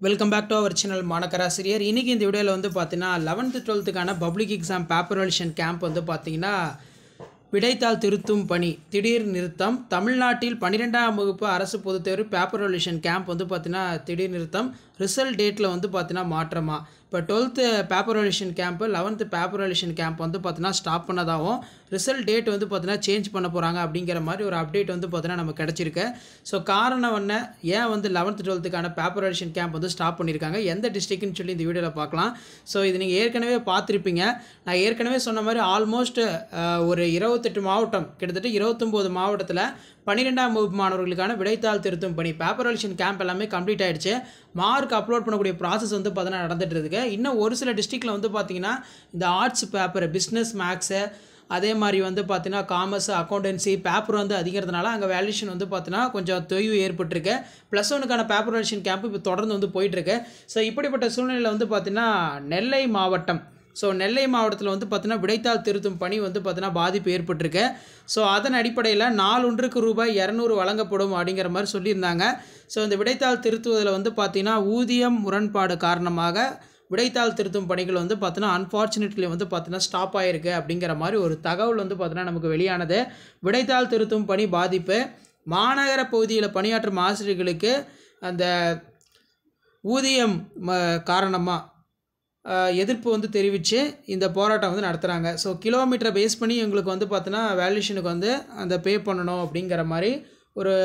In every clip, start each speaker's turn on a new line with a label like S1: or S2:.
S1: Welcome back to our channel மாணக்கராசிரியர். இன்றைக்கி இந்த வீடியோவில் வந்து பார்த்தீங்கன்னா 11th 12th public exam paper valuation camp வந்து பார்த்தீங்கன்னா விடைத்தாள் திருத்தும் பணி திடீர் நிறுத்தம். தமிழ்நாட்டில் 12ஆம் வகுப்பு அரசு பொதுத் தேர்வு பேப்பர் வெலிஷன் கேம்ப் வந்து பார்த்தீங்கன்னா திடீர் நிறுத்தம். ரிசல்ட் டேட்டில் வந்து பார்த்தீங்கன்னா மாற்றமா. இப்போ 12th paper valuation camp 11th paper valuation camp வந்து பார்த்தீங்கன்னா ஸ்டாப் பண்ணதாகவும் ரிசல்ட் டேட் வந்து பார்த்தீங்கன்னா சேஞ்ச் பண்ண போகிறாங்க அப்படிங்கிற மாதிரி ஒரு அப்டேட் வந்து பார்த்தீங்கன்னா நமக்கு கிடச்சிருக்கு. ஸோ காரணம் என்ன, ஏன் வந்து 11th 12th paper valuation camp வந்து ஸ்டாப் பண்ணியிருக்காங்க, எந்த டிஸ்ட்ரிக்ட்னு சொல்லி இந்த வீடியோவில் பார்க்கலாம். ஸோ இது நீங்கள் ஏற்கனவே பார்த்துருப்பீங்க. நான் ஏற்கனவே சொன்ன மாதிரி ஆல்மோஸ்ட் ஒரு 28 மாவட்டம், கிட்டத்தட்ட 29 மாவட்டத்தில் 12ஆம் வகுப்பு மாணவர்களுக்கான விடைத்தாள் திருத்தும் பணி பேப்பர் வெலிஷன் கேம்ப் எல்லாமே கம்ப்ளீட் ஆகிடுச்சு. மார்க் அப்லோட் பண்ணக்கூடிய ப்ராசஸ் வந்து பார்த்தீங்கன்னா நடந்துட்டு இருக்கு. இன்னும் ஒரு சில டிஸ்ட்ரிக்டில் வந்து பார்த்தீங்கன்னா இந்த ஆர்ட்ஸ் பேப்பர், பிஸ்னஸ், மேக்ஸு, அதே மாதிரி வந்து பார்த்தீங்கன்னா காமர்ஸ், அக்கௌண்டன்சி பேப்பர் வந்து அதிகறதுனால அங்கே வேல்யூஷன் வந்து பார்த்தீங்கன்னா கொஞ்சம் தொய்வு ஏற்பட்டிருக்கு. +1க்கான பேப்பர் வெலிஷன் கேம்ப் இப்போ தொடர்ந்து வந்து போயிட்டுருக்கு. ஸோ இப்படிப்பட்ட சூழ்நிலையில் வந்து பார்த்தீங்கன்னா நெல்லை மாவட்டம், நெல்லை மாவட்டத்தில் வந்து பார்த்தீங்கன்னா விடைத்தாள் திருத்தும் பணி வந்து பார்த்தீங்கன்னா பாதிப்பு ஏற்பட்டிருக்கு. ஸோ அதன் அடிப்படையில் நாளொன்றுக்கு ரூபாய் 200 வழங்கப்படும் அப்படிங்கிற மாதிரி சொல்லியிருந்தாங்க. ஸோ இந்த விடைத்தாள் திருத்துவதில் வந்து பார்த்தீங்கன்னா ஊதியம் முரண்பாடு காரணமாக விடைத்தாள் திருத்தும் பணிகள் வந்து பார்த்தீங்கன்னா அன்ஃபார்ச்சுனேட்லி வந்து பார்த்தீங்கன்னா ஸ்டாப் ஆகிருக்கு அப்படிங்கிற மாதிரி ஒரு தகவல் வந்து பார்த்தீங்கன்னா நமக்கு வெளியானது. விடைத்தாள் திருத்தும் பணி பாதிப்பு, மாநகர பகுதியில் பணியாற்றும் ஆசிரியர்களுக்கு அந்த ஊதியம் காரணமாக எதிர்ப்பு வந்து தெரிவித்து இந்த போராட்டம் வந்து நடத்துகிறாங்க. ஸோ கிலோமீட்டரை பேஸ் பண்ணி எங்களுக்கு வந்து பார்த்தீங்கன்னா வேல்யூஷனுக்கு வந்து அந்த பே பண்ணணும் அப்படிங்கிற மாதிரி ஒரு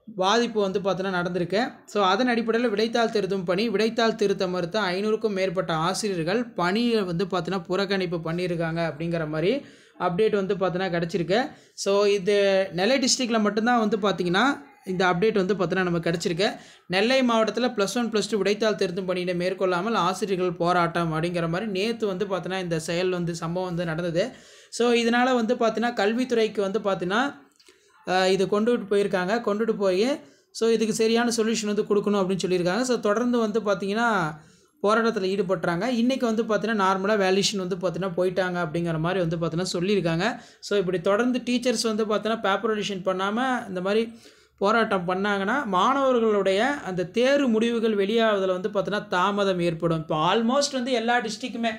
S1: பாதிப்பு வந்து பார்த்தீங்கன்னா நடந்திருக்கு. ஸோ அதன் அடிப்படையில் விடைத்தாள் திருத்தும் பணி, விடைத்தாள் திருத்த மறுத்த 500க்கும் மேற்பட்ட ஆசிரியர்கள் பணியை வந்து பார்த்தீங்கன்னா புறக்கணிப்பு பண்ணியிருக்காங்க அப்படிங்கிற மாதிரி அப்டேட் வந்து பார்த்தீங்கன்னா கிடச்சிருக்கு. ஸோ இது நெல்லை டிஸ்ட்ரிக்டில் மட்டும்தான் வந்து பார்த்திங்கன்னா இந்த அப்டேட் வந்து பார்த்தீங்கன்னா நமக்கு கிடச்சிருக்கு. நெல்லை மாவட்டத்தில் +1 +2 விடைத்தாள் திருத்தும் பணியினை மேற்கொள்ளாமல் ஆசிரியர்கள் போராட்டம் அப்படிங்கிற மாதிரி நேற்று வந்து பார்த்தீங்கன்னா இந்த செயல் வந்து சம்பவம் வந்து நடந்தது. ஸோ இதனால் வந்து பார்த்தீங்கன்னா கல்வித்துறைக்கு வந்து பார்த்தீங்கன்னா இது கொண்டுட்டு போய் ஸோ இதுக்கு சரியான சொல்யூஷன் வந்து கொடுக்கணும் அப்படின்னு சொல்லியிருக்காங்க. ஸோ தொடர்ந்து வந்து பார்த்திங்கன்னா போராட்டத்தில் ஈடுபட்டுறாங்க. இன்றைக்கி வந்து பார்த்தீங்கன்னா நார்மலாக வேல்யூஷன் வந்து பார்த்தீங்கன்னா போயிட்டாங்க அப்படிங்கிற மாதிரி வந்து பார்த்தீங்கன்னா சொல்லியிருக்காங்க. ஸோ இப்படி தொடர்ந்து டீச்சர்ஸ் வந்து பார்த்தீங்கன்னா பேப்பர் வெலிஷன் பண்ணாமல் இந்த மாதிரி போராட்டம் பண்ணாங்கன்னா மாணவர்களுடைய அந்த தேர்வு முடிவுகள் வெளியாவதில் வந்து பார்த்தீங்கன்னா தாமதம் ஏற்படும். இப்போ ஆல்மோஸ்ட் வந்து எல்லா டிஸ்ட்ரிக்குமே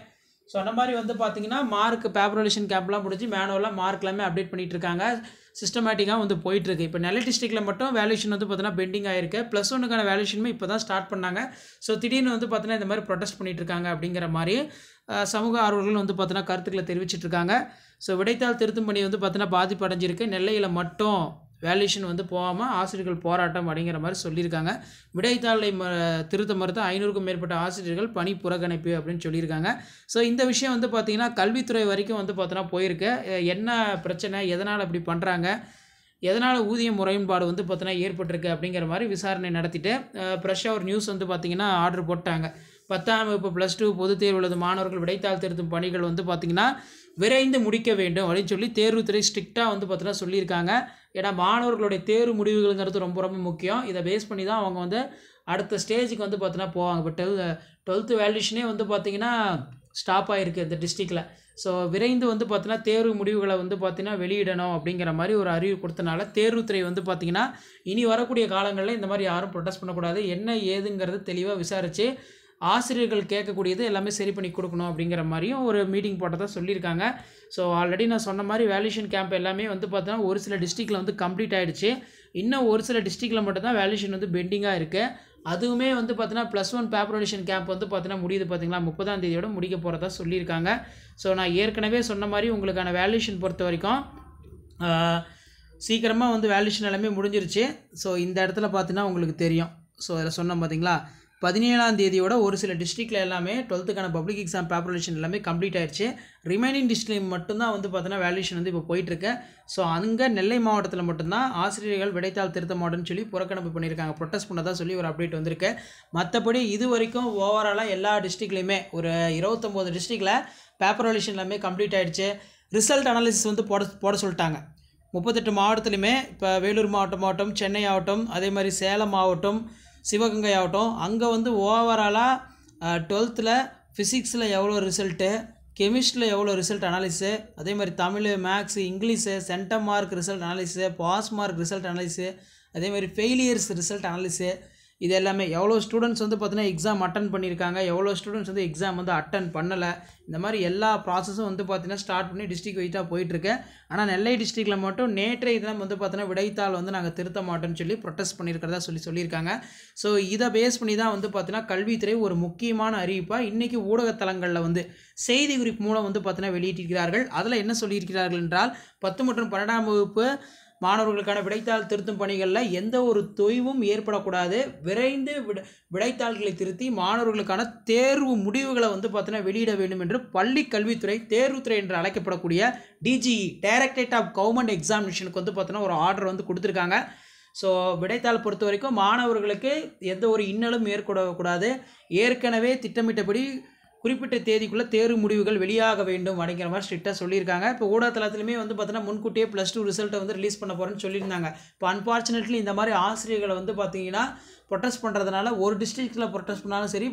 S1: சொன்ன மாதிரி வந்து பார்த்திங்கன்னா மார்க் பேப்பர் வெலிஷன் கேம்ப்லாம் முடிஞ்சு மேனுவலாக மார்க் எல்லாமே அப்டேட் பண்ணிகிட்டு இருக்காங்க. சிஸ்டமேட்டிக்காக வந்து போயிட்டுருக்கு. இப்போ நெல்லை டிஸ்ட்ரிக்டில் மட்டும் வேல்யூஷன் வந்து பார்த்தீங்கன்னா பெண்டிங் ஆகிருக்கு. +1க்கான வேல்யூஷனுமே இப்போ தான் ஸ்டார்ட் பண்ணாங்க. ஸோ திடீர்னு வந்து பார்த்தீங்கன்னா இந்த மாதிரி ப்ரொடெஸ்ட் பண்ணிகிட்டு இருக்காங்க அப்படிங்கிற மாதிரி சமூக ஆர்வலர்கள் வந்து பார்த்தீங்கன்னா கருத்துக்களை தெரிவிச்சிட்ருக்காங்க. ஸோ விடைத்தாள் திருத்தும் பணி வந்து பார்த்தீங்கன்னா பாதிப்பு அடைஞ்சிருக்கு. நெல்லையில் மட்டும் வேல்யூஷன் வந்து போகாமல் ஆசிரியர்கள் போராட்டம் அப்படிங்கிற மாதிரி சொல்லியிருக்காங்க. விடைத்தாளை திருத்த மறுத்த 500க்கும் மேற்பட்ட ஆசிரியர்கள் பணி புறக்கணிப்பு அப்படின்னு சொல்லியிருக்காங்க. ஸோ இந்த விஷயம் வந்து பார்த்திங்கன்னா கல்வித்துறை வரைக்கும் வந்து பார்த்தோன்னா போயிருக்கு. என்ன பிரச்சனை, எதனால் அப்படி பண்ணுறாங்க, எதனால் ஊதிய முரண்பாடு வந்து பார்த்தோன்னா ஏற்பட்டிருக்கு அப்படிங்கிற மாதிரி விசாரணை நடத்திட்டு ஃப்ரெஷ்ஷாக ஒரு நியூஸ் வந்து பார்த்திங்கன்னா ஆர்டர் போட்டாங்க. 10ஆம் வகுப்பு +2 பொதுத் தேர்வு எழுதும் மாணவர்கள் விடைத்தாள் திருத்தும் பணிகள் வந்து பார்த்திங்கன்னா விரைந்து முடிக்க வேண்டும் அப்படின்னு சொல்லி தேர்வுத்துறை ஸ்ட்ரிக்டாக வந்து பார்த்தீங்கன்னா சொல்லியிருக்காங்க. ஏன்னா மாணவர்களுடைய தேர்வு முடிவுகள்ங்கிறது ரொம்ப ரொம்ப முக்கியம். இதை பேஸ் பண்ணி தான் அவங்க வந்து அடுத்த ஸ்டேஜுக்கு வந்து பார்த்தீங்கன்னா போவாங்க. இப்போ 12th வேல்யூஷனே வந்து பார்த்திங்கன்னா ஸ்டாப் ஆகிருக்கு இந்த டிஸ்ட்ரிக்டில். ஸோ விரைந்து வந்து பார்த்தீங்கன்னா தேர்வு முடிவுகளை வந்து பார்த்திங்கன்னா வெளியிடணும் அப்படிங்கிற மாதிரி ஒரு அறிவு கொடுத்தனால தேர்வுத்துறை வந்து பார்த்திங்கன்னா இனி வரக்கூடிய காலங்களில் இந்த மாதிரி யாரும் ப்ரொடெஸ்ட் பண்ணக்கூடாது, என்ன ஏதுங்கிறது தெளிவாக விசாரித்து ஆசிரியர்கள் கேட்கக்கூடியது எல்லாமே சரி பண்ணி கொடுக்கணும் அப்படிங்கிற மாதிரியும் ஒரு மீட்டிங் போட்டதாக சொல்லியிருக்காங்க. ஸோ ஆல்ரெடி நான் சொன்ன மாதிரி வேல்யூஷன் கேம்ப் எல்லாமே வந்து பார்த்தோன்னா ஒரு சில டிஸ்ட்ரிக்டில் வந்து கம்ப்ளீட் ஆகிடுச்சு. இன்னும் ஒரு சில டிஸ்ட்ரிக்டில் மட்டும்தான் வேல்யூஷன் வந்து பெண்டிங்காக இருக்குது. அதுவுமே வந்து பார்த்தீங்கன்னா +1 பேப்பர் வெலிஷன் கேம்ப் வந்து பார்த்தீங்கன்னா முடியுது பார்த்திங்களா, 30ஆம் தேதியோட முடிக்க போகிறதா சொல்லியிருக்காங்க. ஸோ நான் ஏற்கனவே சொன்ன மாதிரி உங்களுக்கான வேல்யூஷன் பொறுத்த வரைக்கும் சீக்கிரமாக வந்து வேல்யூஷன் எல்லாமே முடிஞ்சிருச்சு. ஸோ இந்த இடத்துல பார்த்தீங்கன்னா உங்களுக்கு தெரியும். ஸோ அதில் சொன்னோம் பார்த்திங்களா, 17ஆம் தேதியோட ஒரு சில டிஸ்ட்ரிக்டில் எல்லாமே 12th பப்ளிக் எக்ஸாம் பேப்பர் வெலிஷன் எல்லாமே கம்ப்ளீட் ஆகிடுச்சு. ரிமைனிங் டிஸ்ட்ரிக்ட் மட்டும்தான் வந்து பார்த்தீங்கன்னா வேல்யூஷன் வந்து இப்போ போயிட்டுருக்கு. ஸோ அங்கே நெல்லை மாவட்டத்தில் மட்டும்தான் ஆசிரியர்கள் விடைத்தாள் திருத்த மாட்டேன்னு சொல்லி புறக்கணிப்பு பண்ணியிருக்காங்க, ப்ரொடெஸ்ட் பண்ணதாக சொல்லி ஒரு அப்டேட் வந்திருக்கு. மற்றபடி இது வரைக்கும் ஓவராலாக எல்லா டிஸ்ட்ரிக்ட்லேயுமே ஒரு 29 டிஸ்ட்ரிக்டில் பேப்பர் வெலிஷன் எல்லாமே கம்ப்ளீட் ஆகிடுச்சு. ரிசல்ட் அனாலிசிஸ் வந்து போட சொல்லிட்டாங்க 38 மாவட்டத்துலையுமே. இப்போ வேலூர் மாவட்டம், சென்னை ஆகட்டும், அதே மாதிரி சேலம் மாவட்டம், சிவகங்கை ஆகட்டும், அங்கே வந்து ஓவராலாக 12th ஃபிசிக்ஸில் எவ்வளோ ரிசல்ட்டு, கெமிஸ்ட்ரியில் எவ்வளோ ரிசல்ட் அனாலிஸு, அதே மாதிரி Tamil, maths, English, centum mark result analysis, pass mark result analysis, அதே மாதிரி ஃபெயிலியர்ஸ் ரிசல்ட் அனாலிஸு, இது எல்லாமே எவ்வளோ ஸ்டூடெண்ட்ஸ் வந்து பார்த்தீங்கன்னா எக்ஸாம் அட்டன் பண்ணியிருக்காங்க, எவ்வளோ ஸ்டூடெண்ட்ஸ் வந்து எக்ஸாம் வந்து அட்டன் பண்ணலை, இந்த மாதிரி எல்லா ப்ராசஸும் வந்து பார்த்தீங்கன்னா ஸ்டார்ட் பண்ணி டிஸ்ட்ரிக்ட் வைஸாக போயிட்டுருக்கு. ஆனால் நெல்லை டிஸ்ட்ரிக்ட்டில் மட்டும் நேற்றைய தினம் வந்து பார்த்தீங்கன்னா விடைத்தாள் வந்து நாங்கள் திருத்த மாட்டோம்னு சொல்லி ப்ரொட்டஸ்ட் பண்ணியிருக்கிறதா சொல்லியிருக்காங்க. ஸோ இதை பேஸ் பண்ணி தான் வந்து பார்த்தீங்கன்னா கல்வித்துறை ஒரு முக்கியமான அறிவிப்பாக இன்றைக்கி ஊடகத்தலங்களில் வந்து செய்தி குறிப்பு மூலம் வந்து பார்த்தீங்கன்னா வெளியிட்டிருக்கிறார்கள். அதில் என்ன சொல்லியிருக்கிறார்கள் என்றால் 10 மற்றும் 12ஆம் வகுப்பு மாணவர்களுக்கான விடைத்தாள் திருத்தும் பணிகளில் எந்த ஒரு தொய்வும் ஏற்படக்கூடாது. விரைந்து விடைத்தாள்களை திருத்தி மாணவர்களுக்கான தேர்வு முடிவுகளை வந்து பார்த்தீங்கன்னா வெளியிட வேண்டும் என்று பள்ளி கல்வித்துறை தேர்வுத்துறை என்று அழைக்கப்படக்கூடிய டிஜிஇ டைரக்டரேட் ஆஃப் கவர்மெண்ட் எக்ஸாமினேஷனுக்கு வந்து பார்த்தீங்கன்னா ஒரு ஆர்டர் வந்து கொடுத்துருக்காங்க. ஸோ விடைத்தாள் பொறுத்த வரைக்கும் மாணவர்களுக்கு எந்த ஒரு இன்னலும் ஏற்படக்கூடாது. ஏற்கனவே திட்டமிட்டபடி குறிப்பிட்ட தேதிக்குள்ளே தேர்வு முடிவுகள் வெளியாக வேண்டும் அப்படிங்கிற மாதிரி ஸ்ட்ரிக்டாக சொல்லியிருக்காங்க. இப்போ ஊடகத்தளத்துலையுமே வந்து பார்த்தீங்கன்னா முன்கூட்டியே +2 ரிசல்ட்டை வந்து ரிலீஸ் பண்ண போகிறேன்னு சொல்லியிருந்தாங்க. இப்போ அன்ஃபார்ச்சுனேட்லி இந்த மாதிரி ஆசிரியர்களை வந்து பார்த்தீங்கன்னா ப்ரொட்டஸ்ட் பண்ணுறதுனால ஒரு டிஸ்ட்ரிக்டில் ப்ரொட்டஸ்ட் பண்ணாலும் சரி,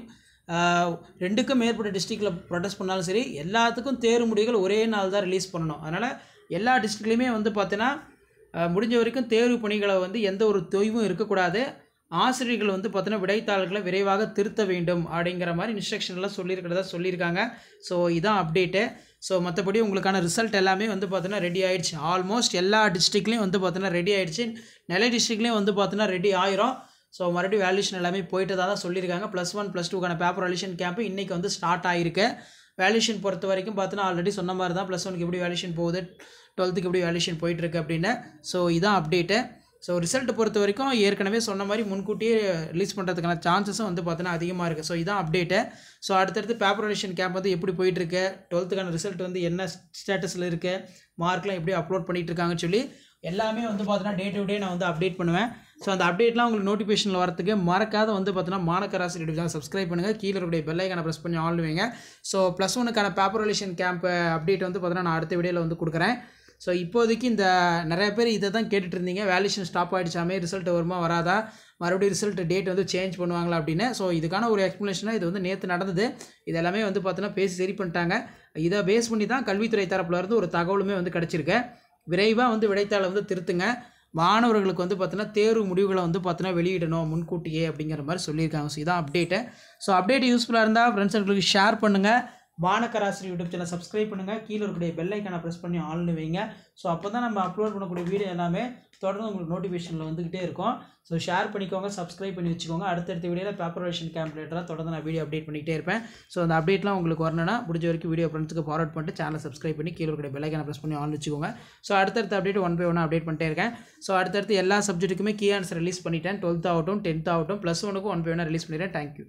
S1: 2க்கும் மேற்பட்ட டிஸ்ட்ரிக்டில் ப்ரொட்டஸ்ட் பண்ணாலும் சரி, எல்லாத்துக்கும் தேர்வு முடிவுகள் ஒரே நாள் தான் ரிலீஸ் பண்ணணும். அதனால் எல்லா டிஸ்ட்ரிக்ட்லேயுமே வந்து பார்த்தீங்கன்னா முடிஞ்ச வரைக்கும் தேர்வு பணிகளை வந்து எந்த ஒரு தொய்வும் இருக்கக்கூடாது. ஆசிரியர்கள் வந்து பார்த்தீங்கன்னா விடைத்தாள்களை விரைவாக திருத்த வேண்டும் அப்படிங்கிற மாதிரி இன்ஸ்ட்ரக்ஷன்லாம் சொல்லியிருக்காங்க. ஸோ இதான் அப்டேட்டு. ஸோ மற்றபடி உங்களுக்கான ரிசல்ட் எல்லாமே வந்து பார்த்தீங்கன்னா ரெடி ஆகிடுச்சு. ஆல்மோஸ்ட் எல்லா டிஸ்ட்ரிக்ட்லேயும் வந்து பார்த்தீங்கன்னா ரெடி ஆகிடுச்சு. நெல்லை டிஸ்ட்ரிக்ட்லேயும் வந்து பார்த்தீங்கன்னா ரெடி ஆயிரும். ஸோ மறுபடியும் வேல்யூஷன் எல்லாமே போயிட்டு தான் சொல்லியிருக்காங்க. +1 +2க்கான பேப்பர் வேல்யூஷன் கேம்ப்பு இன்றைக்கி வந்து ஸ்டார்ட் ஆகிருக்கு. வேல்யூஷன் பொறுத்த வரைக்கும் பார்த்தீங்கன்னா ஆல்ரெடி சொன்ன மாதிரி தான் +1க்கு எப்படி வேல்யூஷன் போகுது, 12க்கு எப்படி வேல்யூஷன் போயிட்டுருக்கு அப்படின்னு. ஸோ இதான் அப்டேட்டு. ஸோ ரிசல்ட் பொறுத்த வரைக்கும் ஏற்கனவே சொன்ன மாதிரி முன்கூட்டியே ரிலீஸ் பண்ணுறதுக்கான சான்சஸும் வந்து பார்த்தீங்கன்னா அதிகமாக இருக்குது. ஸோ இதான் அப்டேட்டு. ஸோ அடுத்தடுத்து பேப்பர் வேல்யூஷன் கேம்ப் வந்து எப்படி போயிட்டுருக்கு, 12க்கான ரிசல்ட் வந்து என்ன ஸ்டேட்டஸில் இருக்குது, மார்க்லாம் எப்படி அப்லோட் பண்ணிகிட்டு இருக்காங்கன்னு சொல்லி எல்லாமே வந்து பார்த்தீங்கன்னா டே டு டே நான் வந்து அப்டேட் பண்ணுவேன். ஸோ அந்த அப்டேட்லாம் உங்களுக்கு நோட்டிஃபிகேஷனில் வரத்துக்கு மறக்காத வந்து பார்த்தீங்கன்னா மாணக்கராசி யூடியூப் சப்ஸ்கிரைப் பண்ணுங்கள். கீழே இருக்கிற பெல் ஐக்கானை ப்ரெஸ் பண்ணி ஆல் வைங்க. ஸோ +1க்கான பேப்பர் வேல்யூஷன் கேம்ப் அப்டேட் வந்து பார்த்தீங்கன்னா நான் அடுத்த வீடியோவில் வந்து கொடுக்குறேன். ஸோ இப்போதைக்கு இந்த நிறைய பேர் இதை தான் கேட்டுட்டு இருந்தீங்க, வேல்யூஷன் ஸ்டாப் ஆகிடுச்சாமே, ரிசல்ட் வருமா வராதா, மறுபடியும் ரிசல்ட் டேட் வந்து சேஞ்ச் பண்ணுவாங்களா அப்படின்னு. ஸோ இதுக்கான ஒரு எக்ஸ்ப்ளனேஷனாக இது வந்து நேற்று நடந்தது. இது எல்லாமே வந்து பார்த்தீங்கன்னா பேசி சரி பண்ணிட்டாங்க. இதை பேஸ் பண்ணி தான் கல்வித்துறை தரப்புல இருந்து ஒரு தகவலுமே வந்து கிடச்சிருக்கு. விரைவாக வந்து விடைத்தாளை வந்து திருத்துங்க, மாணவர்களுக்கு வந்து பார்த்தீங்கன்னா தேர்வு முடிவுகளை வந்து பார்த்தீங்கன்னா வெளியிடணும் முன்கூட்டியே அப்படிங்கிற மாதிரி சொல்லியிருக்காங்க. ஸோ இதான் அப்டேட்டு. ஸோ அப்டேட் யூஸ்ஃபுல்லாக இருந்தால் ஃப்ரெண்ட்ஸ் உங்களுக்கு ஷேர் பண்ணுங்கள். மாணக்கராசி யூடியூப் சேனல் சப்ஸ்கிரைப் பண்ணுங்கள். கீழே இருக்கக்கூடிய பெல் ஐக்கானை ப்ரெஸ் பண்ணி ஆல்னு வைங்க. ஸோ அப்போ தான் நம்ம அப்லோட் பண்ணக்கூடிய வீடியோ எல்லாமே தொடர்ந்து உங்களுக்கு நோட்டிஃபிகேஷனில் வந்துக்கிட்டே இருக்கும். ஸோ ஷேர் பண்ணிக்கோங்க, சப்ஸ்கிரைப் பண்ணி வச்சுக்கோங்க. அடுத்தடுத்த வீடியோவில் பேப்பர் வேல்யூஷன் கேம்ப் ரிலேட்டடாக தொடர்ந்து நான் வீடியோ அப்டேட் பண்ணிகிட்டே இருப்பேன். ஸோ அந்த அப்டேட்லாம் உங்களுக்கு வரணும்னா முடிஞ்ச வரைக்கும் வீடியோ ஃப்ரெண்ட்ஸுக்கு ஃபார்வர்ட் பண்ணிட்டு சேனலை சப்ஸ்கிரைப் பண்ணி கீழே இருக்கக்கூடிய பெல் ஐக்கானை ப்ரெஸ் பண்ணி ஆன் வச்சுக்கோங்க. ஸோ அடுத்தடுத்த அப்டேட் 1 by 1 அப்டேட் பண்ணிட்டே இருக்கேன். ஸோ அடுத்தடுத்து எல்லா சப்ஜெக்ட்டுக்குமே கீ ஆன்சர் ரிலீஸ் பண்ணிட்டேன். 12th ஆகட்டும் 10th ஆகட்டும் +1க்கும் 1 by 1 ரிலீஸ் பண்ணிட்டேன். தேங்க்யூ.